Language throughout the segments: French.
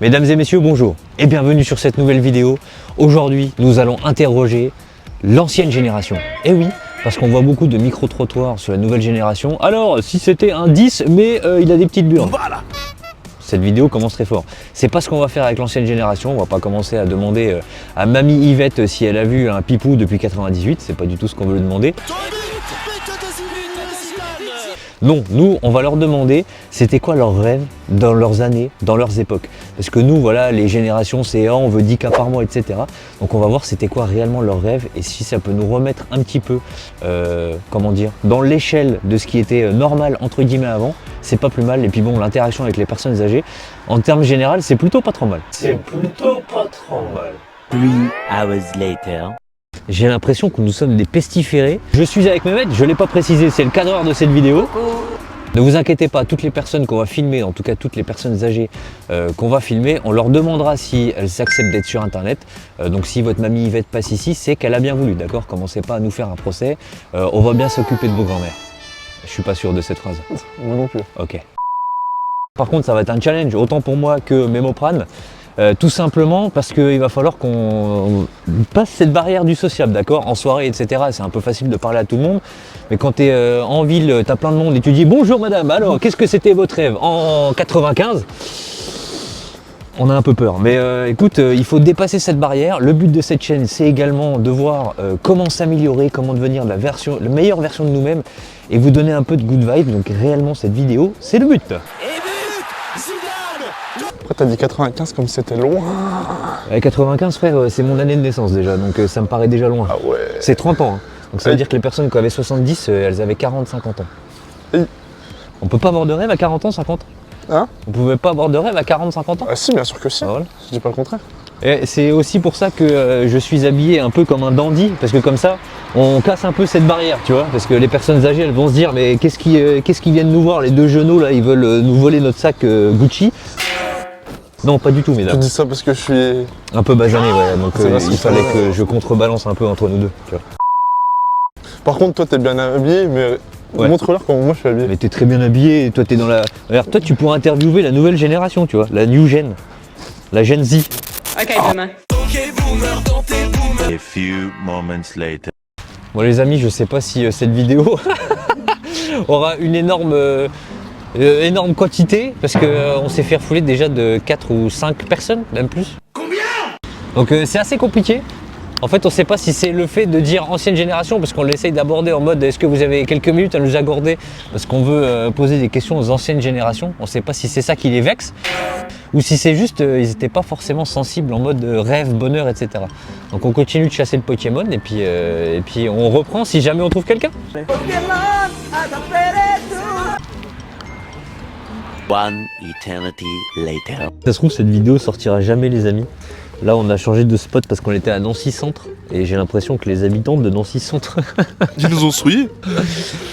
Mesdames et messieurs, bonjour et bienvenue sur cette nouvelle vidéo. Aujourd'hui, nous allons interroger l'ancienne génération. Et oui, parce qu'on voit beaucoup de micro-trottoirs sur la nouvelle génération. Alors, si c'était un 10, mais il a des petites burnes. Voilà. Cette vidéo commence très fort. C'est pas ce qu'on va faire avec l'ancienne génération. On va pas commencer à demander à mamie Yvette si elle a vu un pipou depuis 98. C'est pas du tout ce qu'on veut lui demander. Non, nous, on va leur demander c'était quoi leurs rêves dans leurs années, dans leurs époques. Parce que nous, voilà, les générations, c'est on veut 10 cas par mois, etc. Donc on va voir c'était quoi réellement leurs rêves et si ça peut nous remettre un petit peu, comment dire, dans l'échelle de ce qui était normal, entre guillemets, avant. C'est pas plus mal. Et puis bon, l'interaction avec les personnes âgées, en termes généraux, c'est plutôt pas trop mal. C'est plutôt pas trop mal. 3 hours later. J'ai l'impression que nous sommes des pestiférés. Je suis avec Mehmet, je ne l'ai pas précisé, c'est le cadreur de cette vidéo. Ne vous inquiétez pas, toutes les personnes qu'on va filmer, en tout cas toutes les personnes âgées qu'on va filmer, on leur demandera si elles acceptent d'être sur internet. Donc si votre mamie Yvette passe ici, c'est qu'elle a bien voulu, d'accord? Commencez pas à nous faire un procès, on va bien s'occuper de vos grands-mères. Je suis pas sûr de cette phrase. Moi non plus. Ok. Par contre, ça va être un challenge, autant pour moi que Mémoprane. Tout simplement parce qu'il va falloir qu'on passe cette barrière du sociable, d'accord? En soirée, etc., c'est un peu facile de parler à tout le monde, mais quand tu es en ville, tu as plein de monde et tu dis « Bonjour madame, alors qu'est-ce que c'était votre rêve en 95 ?» On a un peu peur, mais écoute, il faut dépasser cette barrière. Le but de cette chaîne, c'est également de voir comment s'améliorer, comment devenir la meilleure version de nous-mêmes et vous donner un peu de good vibe. Donc réellement, cette vidéo, c'est le but. Pourquoi t'as dit 95 comme c'était loin? 95 frère, c'est mon année de naissance déjà, donc ça me paraît déjà loin. Ah ouais. C'est 30 ans, hein. Donc ça veut dire que les personnes qui avaient 70, elles avaient 40-50 ans. Et... On peut pas avoir de rêve à 40 ans, 50 ans? Hein? On pouvait pas avoir de rêve à 40-50 ans? Ah si, bien sûr que si. Ah, voilà. Je dis pas le contraire. Et c'est aussi pour ça que je suis habillé un peu comme un dandy, parce que comme ça, on casse un peu cette barrière, tu vois, parce que les personnes âgées, elles vont se dire, mais qu'est-ce qu'ils viennent nous voir, les deux genoux là, ils veulent nous voler notre sac Gucci. Non, pas du tout, mesdames. Tu dis ça parce que je suis... Un peu basané, ouais, donc il fallait ça. que je contrebalance un peu entre nous deux, tu vois. Par contre, toi t'es bien habillé, mais Ouais. montre-leur comment moi je suis habillé. Mais t'es très bien habillé, et toi t'es dans la... Regarde, toi tu pourrais interviewer la nouvelle génération, tu vois, la new gen, la Gen Z. Ok, demain. A few moments later. Bon les amis, je sais pas si cette vidéo aura une énorme quantité, parce qu'on s'est fait refouler déjà de 4 ou 5 personnes, même plus. Combien? Donc c'est assez compliqué. En fait, on ne sait pas si c'est le fait de dire ancienne génération, parce qu'on l'essaye d'aborder en mode est-ce que vous avez quelques minutes à nous accorder, parce qu'on veut poser des questions aux anciennes générations. On ne sait pas si c'est ça qui les vexe, ou si c'est juste ils n'étaient pas forcément sensibles en mode rêve, bonheur, etc. Donc on continue de chasser le Pokémon, et puis on reprend si jamais on trouve quelqu'un. One eternity later. Ça se trouve, cette vidéo sortira jamais, les amis. Là, on a changé de spot parce qu'on était à Nancy Centre et j'ai l'impression que les habitants de Nancy Centre, Ils nous ont souillés.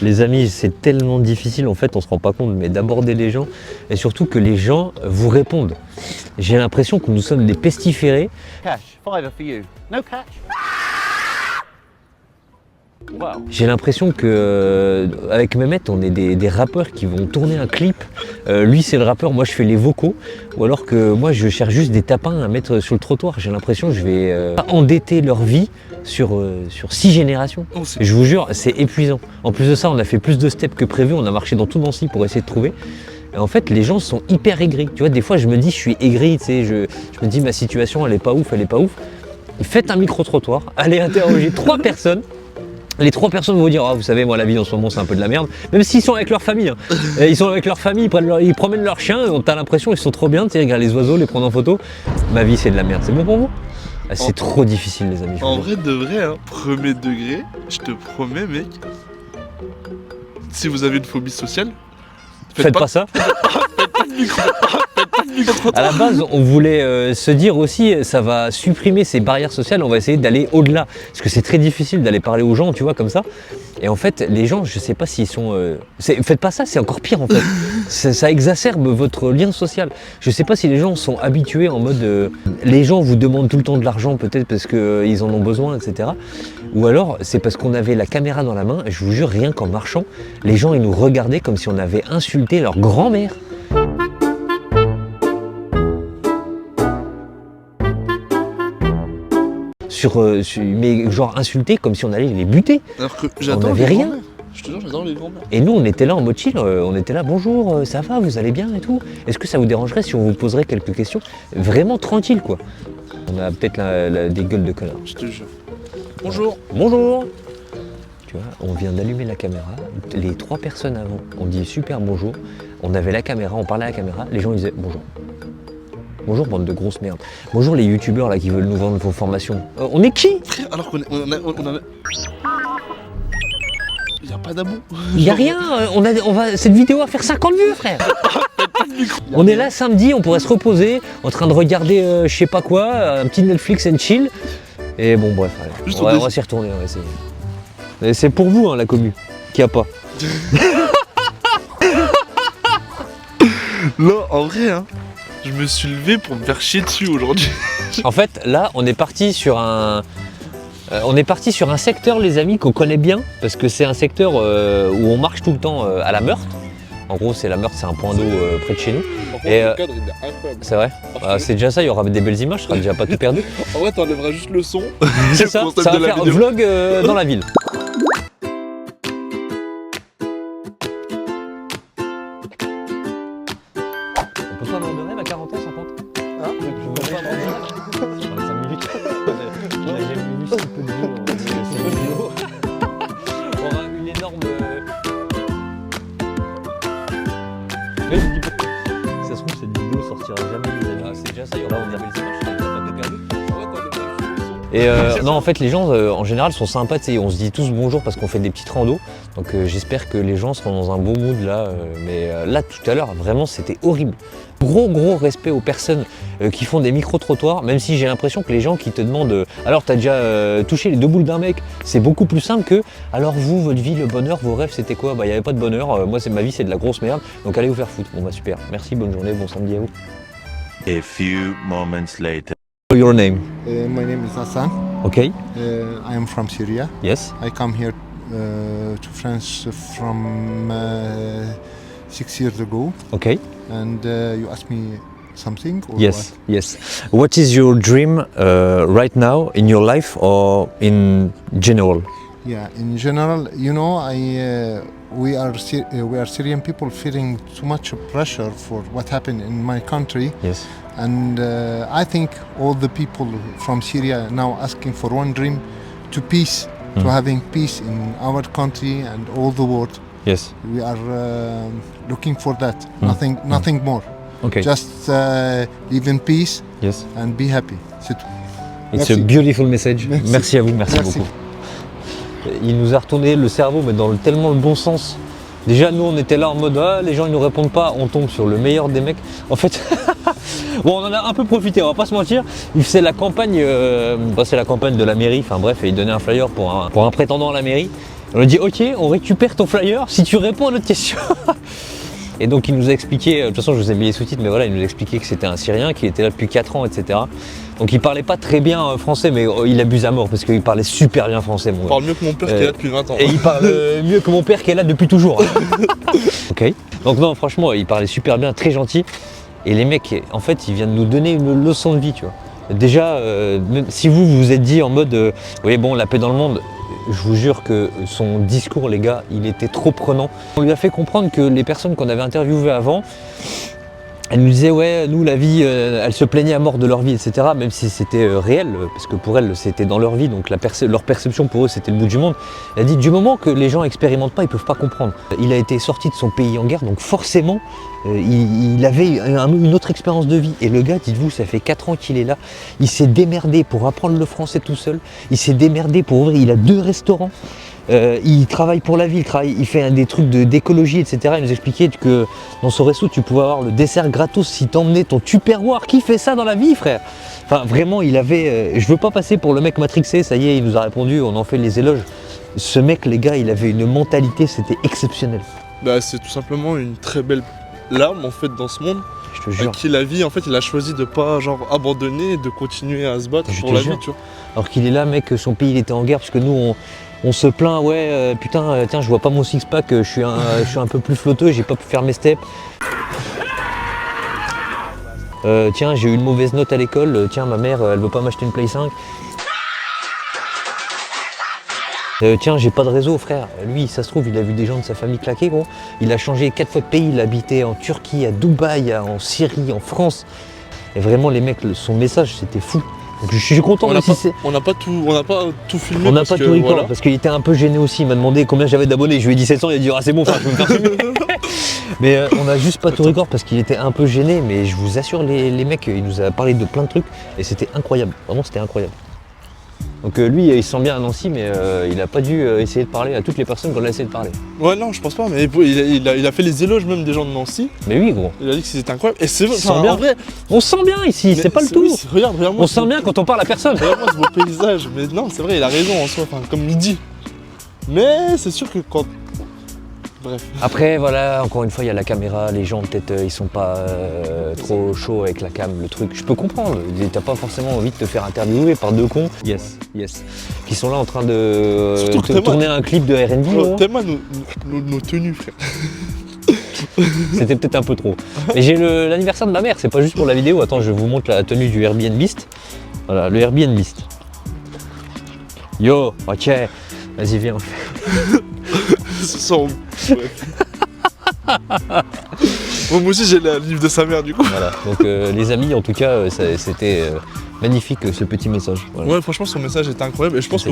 les amis, c'est tellement difficile en fait, on se rend pas compte, mais d'aborder les gens et surtout que les gens vous répondent. J'ai l'impression que nous sommes des pestiférés. Cash, fiver for you. No cash. Wow. J'ai l'impression que avec Mehmet, on est des rappeurs qui vont tourner un clip. Lui, c'est le rappeur, moi je fais les vocaux. Ou alors que moi, je cherche juste des tapins à mettre sur le trottoir. J'ai l'impression que je vais endetter leur vie sur 6 générations. Je vous jure, c'est épuisant. En plus de ça, on a fait plus de steps que prévu. On a marché dans tout Nancy pour essayer de trouver. Et en fait, les gens sont hyper aigris. Tu vois, des fois, je me dis, je suis aigri. Tu sais, je me dis, ma situation, elle est pas ouf, elle est pas ouf. Faites un micro-trottoir, allez interroger 3 personnes. Les 3 personnes vont dire « Ah, vous savez, moi, la vie en ce moment, c'est un peu de la merde. » Même s'ils sont avec leur famille. Hein. Ils sont avec leur famille, ils promènent leur chien, t'as l'impression qu'ils sont trop bien, tu sais, ils regardent les oiseaux, les prendre en photo. Ma vie, c'est de la merde. C'est bon pour vous? Ah, c'est trop difficile, les amis. En vrai de vrai, hein, premier degré, je te promets, mec, si vous avez une phobie sociale, Faites pas ça. Faites pas de micro. À la base, on voulait se dire aussi, ça va supprimer ces barrières sociales, on va essayer d'aller au-delà. Parce que c'est très difficile d'aller parler aux gens, tu vois, comme ça. Et en fait, les gens, je sais pas s'ils sont... Faites pas ça, c'est encore pire en fait. Ça exacerbe votre lien social. Je sais pas si les gens sont habitués en mode... les gens vous demandent tout le temps de l'argent, peut-être parce qu'ils en ont besoin, etc. Ou alors, c'est parce qu'on avait la caméra dans la main, et je vous jure, rien qu'en marchant, les gens, ils nous regardaient comme si on avait insulté leur grand-mère. mais genre insultés comme si on allait les buter. Alors que j'adore avait les rien. grands-mères. Je te jure, j'adore les grands-mères. Et nous, on était là en mode chill, on était là, bonjour, ça va, vous allez bien et tout. Est-ce que ça vous dérangerait si on vous poserait quelques questions? Vraiment tranquille, quoi. On a peut-être des gueules de connards. Je te jure. Bonjour. Bonjour. Tu vois, on vient d'allumer la caméra. Les 3 personnes avant, on dit super bonjour. On avait la caméra, on parlait à la caméra. Les gens ils disaient bonjour. Bonjour, bande de grosses merdes. Bonjour les youtubeurs là qui veulent nous vendre vos formations. On est qui? Alors qu'on a... Il n'y a pas d'amour. Il n'y a rien. Cette vidéo va faire 50 vues, frère. On est là samedi, on pourrait se reposer, en train de regarder je sais pas quoi, un petit Netflix and chill. Et bon, bref, allez, Juste on va s'y retourner, on va essayer. Et c'est pour vous, hein, la commu, qui a pas. Là, en vrai, hein, je me suis levé pour me faire chier dessus aujourd'hui. En fait, là, on est parti sur un secteur, les amis, qu'on connaît bien, parce que c'est un secteur où on marche tout le temps à la Meurthe. En gros, c'est la Meurthe, c'est un point d'eau près de chez nous. Et Le cadre, il est incroyable. c'est vrai. C'est déjà ça, il y aura des belles images, je serai déjà pas tout perdu. En vrai, t'enlèveras juste le son. C'est ça, concept ça de va la faire vidéo. vlog dans la ville. On peut pas avoir de rêve à 40 ans, 50 Hein? Je peux pas avoir de rêve. 5 minutes. On a jamais vu si peu de vie dans cette vidéo. On aura une énorme... Mais je dis pas... Ça se trouve, cette vidéo sortira jamais, les amis. C'est déjà ça, il y aura des belles images, ça va pas tout perdu. Et non, en fait, les gens en général sont sympas, tu sais, on se dit tous bonjour parce qu'on fait des petites randos. Donc j'espère que les gens seront dans un bon mood là. Mais là, tout à l'heure, vraiment, c'était horrible. Gros respect aux personnes qui font des micro-trottoirs, même si j'ai l'impression que les gens qui te demandent alors t'as déjà touché les 2 boules d'un mec, c'est beaucoup plus simple que alors vous, votre vie, le bonheur, vos rêves, c'était quoi? Bah, il n'y avait pas de bonheur, moi, ma vie, c'est de la grosse merde, donc allez vous faire foutre. Bon, bah, super, merci, bonne journée, bon samedi à vous. A few moments later. Your name? My name is Hassan. Ok, I am from Syria. yes, I come here to France from 6 years ago. ok. And you asked me something? Or Yes, yes. What is your dream right now in your life or in general? what? Yeah, in general, you know, we are Syrian people feeling too much pressure for what happened in my country. Yes. And I think all the people from Syria now asking for one dream, to peace, to having peace in our country and all the world. Yes. We are looking for that, nothing more. Okay. Just live in peace Yes. and be happy. C'est tout. It's Merci. a beautiful message. Merci. Merci à vous, merci Merci. beaucoup. Il nous a retourné le cerveau, mais dans tellement le bon sens. Déjà, nous, on était là en mode ah, les gens ils nous répondent pas, on tombe sur le meilleur des mecs. En fait, bon, on en a un peu profité, on va pas se mentir. C'est la campagne, c'est la campagne de la mairie. Enfin bref, il donnait un flyer pour un prétendant à la mairie. On lui a dit ok, on récupère ton flyer si tu réponds à notre question. Et donc il nous a expliqué, de toute façon je vous ai mis les sous-titres, mais voilà, il nous a expliqué que c'était un Syrien qui était là depuis 4 ans, etc. Donc il parlait pas très bien français, mais il abuse à mort parce qu'il parlait super bien français, mon On gars. parle mieux que mon père qui est là depuis 20 ans. Et il parle mieux que mon père qui est là depuis toujours. Ok. Donc non, franchement, il parlait super bien, très gentil. Et les mecs, en fait, il vient de nous donner une leçon de vie, tu vois. Déjà, même si vous vous êtes dit en mode, oui bon, la paix dans le monde, je vous jure que son discours, les gars, il était trop prenant. On lui a fait comprendre que les personnes qu'on avait interviewées avant, elles nous disaient ouais, nous la vie, elles se plaignaient à mort de leur vie, etc. Même si c'était réel, parce que pour elles c'était dans leur vie, donc leur perception pour eux c'était le bout du monde. Elle a dit du moment que les gens expérimentent pas, ils peuvent pas comprendre. Il a été sorti de son pays en guerre, donc forcément il avait une autre expérience de vie. Et le gars, dites-vous, ça fait 4 ans qu'il est là. Il s'est démerdé pour apprendre le français tout seul. Il s'est démerdé pour ouvrir. Il a 2 restaurants. Il travaille pour la ville, il fait des trucs d'écologie, etc. Il nous expliquait que dans son resto, tu pouvais avoir le dessert gratos si t'emmenais ton Tupperware. Qui fait ça dans la vie, frère? Enfin, vraiment, il avait... je veux pas passer pour le mec matrixé, ça y est, il nous a répondu, on en fait les éloges. Ce mec, les gars, il avait une mentalité, c'était exceptionnel. Bah, c'est tout simplement une très belle lame en fait dans ce monde. Je te jure. Avec qui la vie, en fait, il a choisi de pas genre abandonner et de continuer à se battre Je pour te la jure. vie, tu vois. Alors qu'il est là, mec, son pays il était en guerre, parce que nous, on se plaint, ouais, putain, tiens, je vois pas mon six-pack, je suis un peu plus flotteux, j'ai pas pu faire mes steps. Tiens, j'ai eu une mauvaise note à l'école, tiens, ma mère, elle veut pas m'acheter une Play 5. Tiens, j'ai pas de réseau, frère. Lui, ça se trouve, il a vu des gens de sa famille claquer, gros. Il a changé 4 fois de pays. Il habitait en Turquie, à Dubaï, en Syrie, en France. Et vraiment, les mecs, son message, c'était fou. Donc, je suis content. On n'a pas tout filmé. On n'a pas tout record voilà. parce qu'il était un peu gêné aussi. Il m'a demandé combien j'avais d'abonnés. Je lui ai dit 700. Il a dit ah, c'est bon, frère, je peux me faire filmer. Mais on n'a juste pas tout record parce qu'il était un peu gêné. Mais je vous assure, les mecs, il nous a parlé de plein de trucs et c'était incroyable. Vraiment, c'était incroyable. Donc lui, il se sent bien à Nancy, mais il n'a pas dû essayer de parler à toutes les personnes qu'on a essayé de parler. Ouais, non, je pense pas, mais il a fait les éloges même des gens de Nancy. Mais oui, gros. Il a dit que c'était incroyable. Et c'est sent bien. En vrai, On se sent bien ici, c'est pas le tout. Oui, regarde, moi. On se sent bien quand on parle à personne. Regarde-moi ce beau paysage. Mais non, c'est vrai, il a raison en soi, comme il dit. Mais c'est sûr que quand. Bref. Après, voilà, encore une fois, il y a la caméra, les gens peut-être ils sont pas trop chauds avec la cam, le truc. Je peux comprendre, t'as pas forcément envie de te faire interviewer par deux cons, yes, qui sont là en train de tourner un clip de R&B. Oh, tellement nos tenues, frère. C'était peut-être un peu trop. Mais j'ai l'anniversaire de ma mère, c'est pas juste pour la vidéo. Attends, je vous montre la tenue du Airbnbiste. Voilà, le Airbnbiste. Yo, ok, vas-y, viens. Ce sont. Bon, moi aussi j'ai le livre de sa mère du coup. Voilà, donc les amis, en tout cas, c'était magnifique ce petit message. Voilà. Ouais, franchement, son message était incroyable et je pense que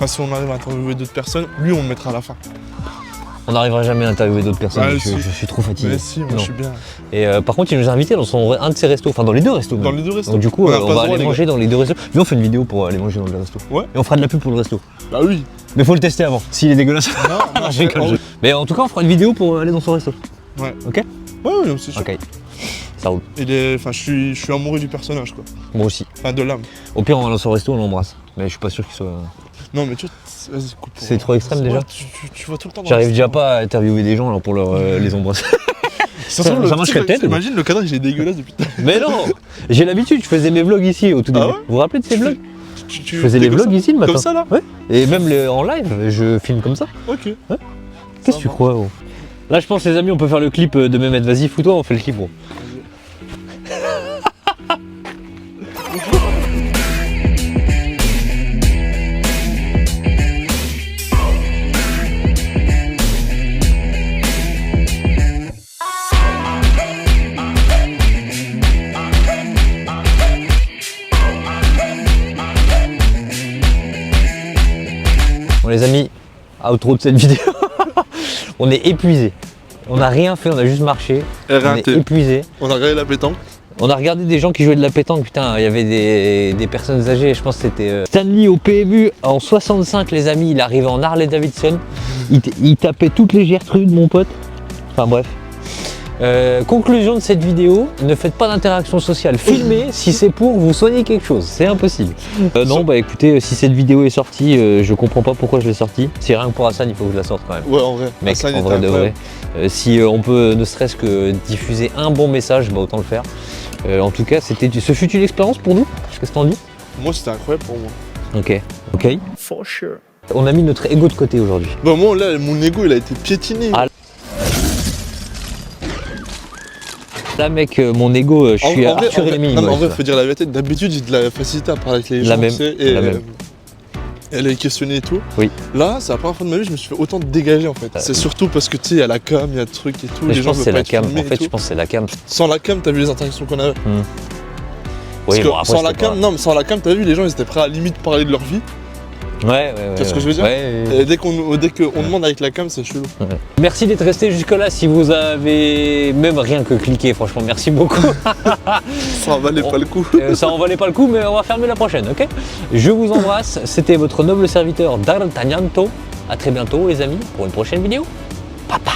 si on arrive à interviewer d'autres personnes, lui on le mettra à la fin. On n'arrivera jamais à interviewer d'autres personnes, Ah, je suis trop fatigué. Mais si, moi je suis bien. Et par contre, il nous a invités dans un de ses restos, enfin dans les deux restos. Dans les deux restos. Donc du coup, On a on pas va le droit, aller les manger dans les deux restos. Viens, on fait une vidéo pour aller manger dans le resto. Ouais. Et on fera de la pub pour le resto. Bah oui. Mais faut le tester avant, s'il est dégueulasse. Non, je rigole. Mais en tout cas, on fera une vidéo pour aller dans son resto. Ouais. Ok. Ouais, c'est sûr. Ok. Ça roule. Je suis amoureux du personnage quoi. Moi aussi. Enfin de l'âme. Au pire, on va dans son resto, on l'embrasse. Mais je suis pas sûr qu'il soit. Non mais tu vois, vas-y coupe. C'est trop extrême déjà. Tu vas tout le temps. J'arrive déjà pas à interviewer des gens alors pour les embrasser. Ça marcherait peut-être. Imagine le cadre il est dégueulasse depuis. Mais non, j'ai l'habitude, je faisais mes vlogs ici au tout début. Ah ouais, vous vous rappelez de ces vlogs? Je faisais les vlogs ici le matin. Comme ça là? Ouais. Et même en live, je filme comme ça. Ok. Ouais. Qu'est-ce que tu crois, gros? Là, je pense, les amis, on peut faire le clip de Mehmet. Vas-y, fous-toi, on fait le clip, gros. Bon, les amis, outro de cette vidéo. On est épuisé. On n'a rien fait, on a juste marché. On est épuisé. On a regardé la pétanque. On a regardé des gens qui jouaient de la pétanque, putain, il y avait des personnes âgées, je pense que c'était Stanley au PMU en 65 les amis, il arrivait en Harley Davidson, il tapait toutes les Gertrudes mon pote, enfin bref. Conclusion de cette vidéo, ne faites pas d'interaction sociale, filmez si c'est pour vous soigner quelque chose, c'est impossible. Non bah écoutez, si cette vidéo est sortie, je comprends pas pourquoi je l'ai sortie, si rien que pour Hassan il faut que je la sorte quand même. Ouais en vrai, mec, en vrai de vrai. Si on peut ne serait-ce que diffuser un bon message, bah autant le faire. En tout cas, ce fut une expérience pour nous. Qu'est-ce que t'en dis? Moi, c'était incroyable pour moi. Ok. For sure. On a mis notre ego de côté aujourd'hui. Bah moi, là, mon ego, il a été piétiné. Ah. Là, mec, mon ego, je suis Arthur et les Non, mais en vrai, faut dire la vérité. D'habitude, j'ai de la facilité à parler avec les gens. La même. La même. Elle est questionnée et tout. Oui. Là, c'est la première fois de ma vie, je me suis fait autant dégager en fait. C'est surtout parce que tu sais, il y a la cam, il y a le truc et tout. Mais les je gens pense que c'est la cam. En fait, je pense que c'est la cam. Sans la cam, t'as vu les interactions qu'on avait. Oui, bon, sans la cam, non, mais sans la cam, t'as vu, les gens ils étaient prêts à limite parler de leur vie. Ouais. Tu vois ce que je veux dire? Ouais. Et dès qu'on demande avec la cam, c'est chelou. Ouais. Merci d'être resté jusque-là. Si vous avez même rien que cliqué, franchement, merci beaucoup. Ça en valait pas le coup. Ça en valait pas le coup, mais on va fermer la prochaine, ok? Je vous embrasse. C'était votre noble serviteur D'Artagnanto. A très bientôt, les amis, pour une prochaine vidéo. Papa.